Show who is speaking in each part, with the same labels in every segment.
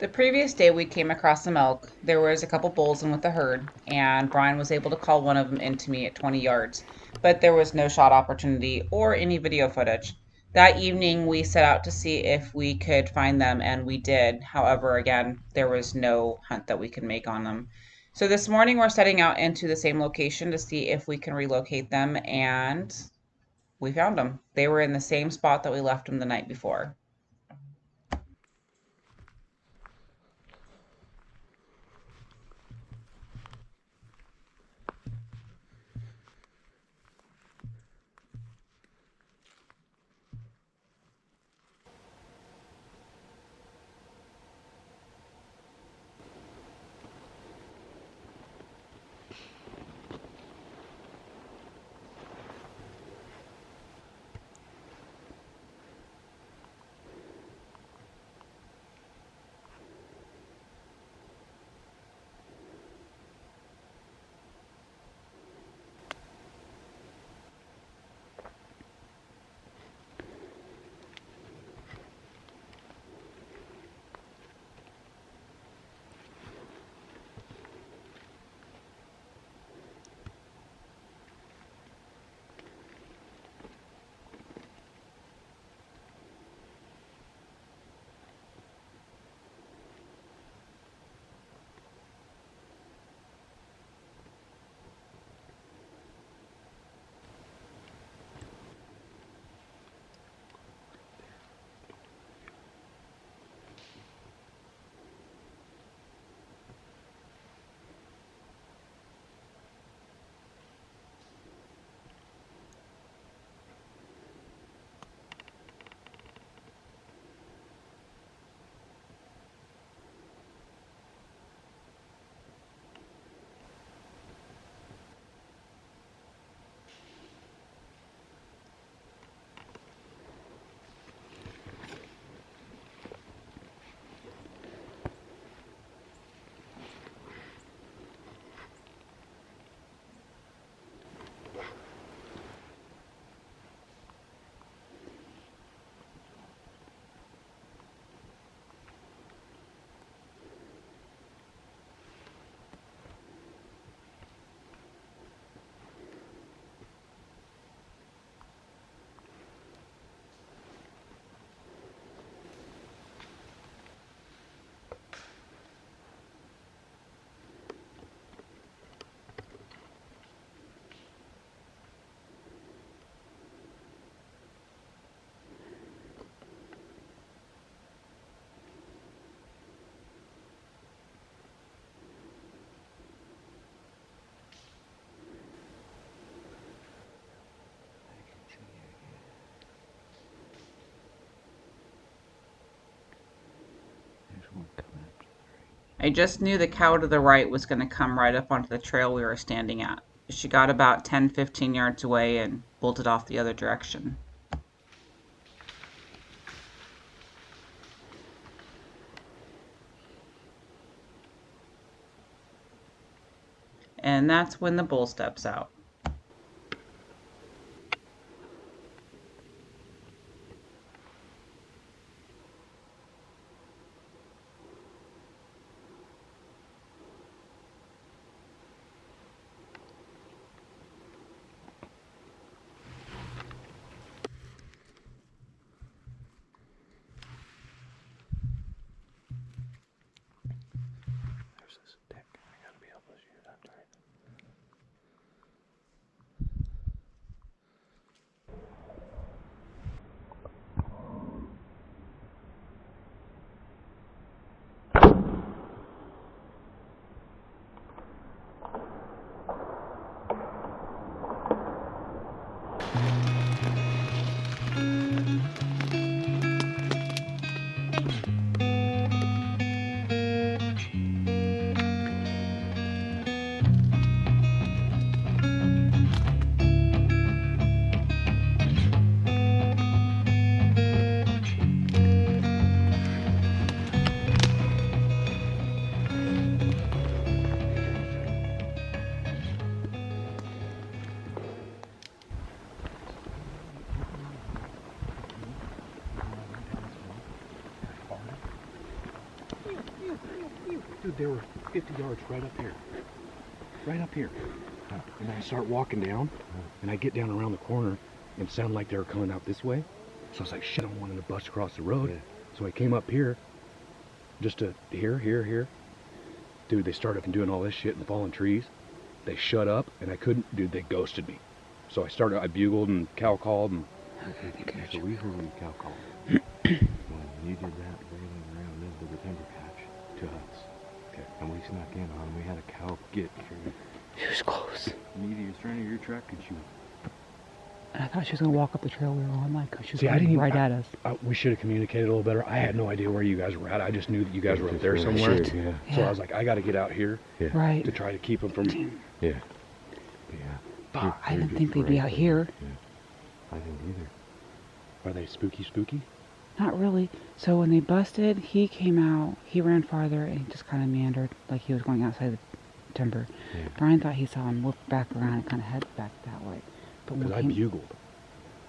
Speaker 1: The previous day we came across some elk. There was a couple bulls in with the herd, and Brian was able to call one of them into me at 20 yards, but there was no shot opportunity or any video footage. That evening we set out to see if we could find them, and we did. However, again, there was no hunt that we could make on them. So this morning we're setting out into the same location to see if we can relocate them, and we found them. They were in the same spot that we left them the night before. I just knew the cow to the right was going to come right up onto the trail we were standing at. She got about 10-15 yards away and bolted off the other direction. And that's when the bull steps out.
Speaker 2: There's this stick. I gotta be able to shoot that, right? Dude, they were 50 yards right up here. Right up here. And I start walking down, and I get down around the corner, and it sounded like they were coming out this way. So I was like, shit, I wanted to bust across the road. So I came up here, just to here. Dude, they started doing all this shit in the fallen trees. They shut up, and I couldn't, dude, they ghosted me. So I bugled and cow called, and
Speaker 3: So we heard you cow call when you did that railing around into the timber patch to us.
Speaker 2: Okay.
Speaker 3: And we snuck in on him. We had a cow get through.
Speaker 4: She was close.
Speaker 3: Needy was running your truck, and she
Speaker 4: And I thought she was going to walk up the trail we were on, like, she was
Speaker 2: See, I
Speaker 4: running
Speaker 2: didn't
Speaker 4: right at us.
Speaker 2: we should have communicated a little better. I had no idea where you guys were at. I just knew that you guys were up there somewhere.
Speaker 3: Sure, yeah.
Speaker 2: So I was like, I got to get out here
Speaker 4: Right.
Speaker 2: to try to keep them from.
Speaker 3: Yeah.
Speaker 4: Fuck, I didn't think they'd be out here.
Speaker 3: Yeah. I didn't either.
Speaker 2: Are they spooky?
Speaker 4: Not really. So when they busted, he came out, he ran farther, and he just kind of meandered like he was going outside the timber.
Speaker 3: Yeah.
Speaker 4: Brian thought he saw him look back around and kind of head back that way. But when
Speaker 2: Because I
Speaker 4: we came
Speaker 2: bugled.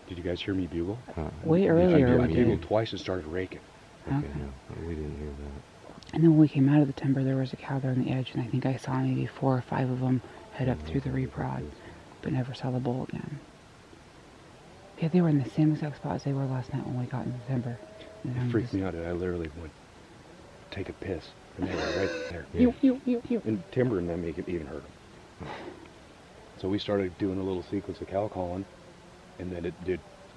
Speaker 2: Did you guys hear me bugle?
Speaker 4: way
Speaker 2: I
Speaker 4: earlier, we
Speaker 2: bugled
Speaker 4: did.
Speaker 2: twice and started raking.
Speaker 3: Okay,
Speaker 4: Okay.
Speaker 3: no, we didn't hear that.
Speaker 4: And then when we came out of the timber, there was a cow there on the edge, and I think I saw maybe 4 or 5 of them head up through the reprod, but never saw the bull again. Yeah, they were in the same exact spot as they were last night when we got in the timber. And
Speaker 2: It
Speaker 4: I'm
Speaker 2: freaked
Speaker 4: just-
Speaker 2: me out. I literally would take a piss, and they were right there.
Speaker 4: You.
Speaker 2: And timber and them make it even hurt them. So we started doing a little sequence of cow calling, and then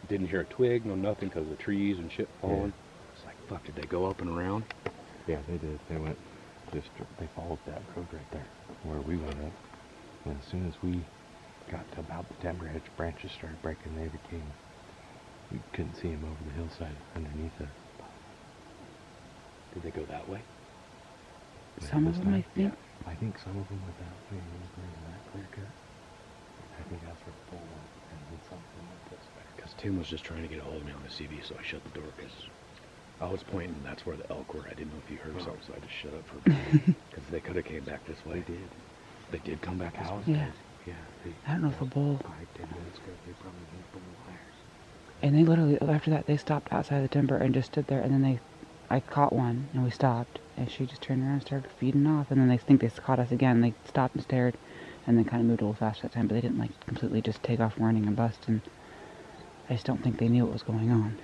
Speaker 2: didn't hear a twig, no nothing, because of the trees and shit falling. It's like, fuck, did they go up and around?
Speaker 3: Yeah, they did. They went they followed that road right there where we went up. And as soon as we got to about the timber edge, branches started breaking. We couldn't see them over the hillside underneath it.
Speaker 2: Did they go that way?
Speaker 4: Some of them, I think.
Speaker 3: Yeah, I think some of them went that way and that clear cut. I think that's where the pole went, and then some of them went this way.
Speaker 2: Because Tim was just trying to get a hold of me on the CB, so I shut the door, because I was pointing, that's where the elk were. I didn't know if you heard something, so I just shut up for a minute. Because they could have came back this way.
Speaker 3: They did.
Speaker 2: They did come back this way?
Speaker 4: Yeah.
Speaker 3: Yeah.
Speaker 4: I don't know if the bull.
Speaker 3: 5-10 minutes ago, they probably hit bull wires.
Speaker 4: And they literally, after that, they stopped outside the timber and just stood there. And then I caught one, and we stopped. And she just turned around and started feeding off. And then they think they caught us again. They stopped and stared, and then kind of moved a little fast that time. But they didn't, like, completely just take off running and bust. And I just don't think they knew what was going on.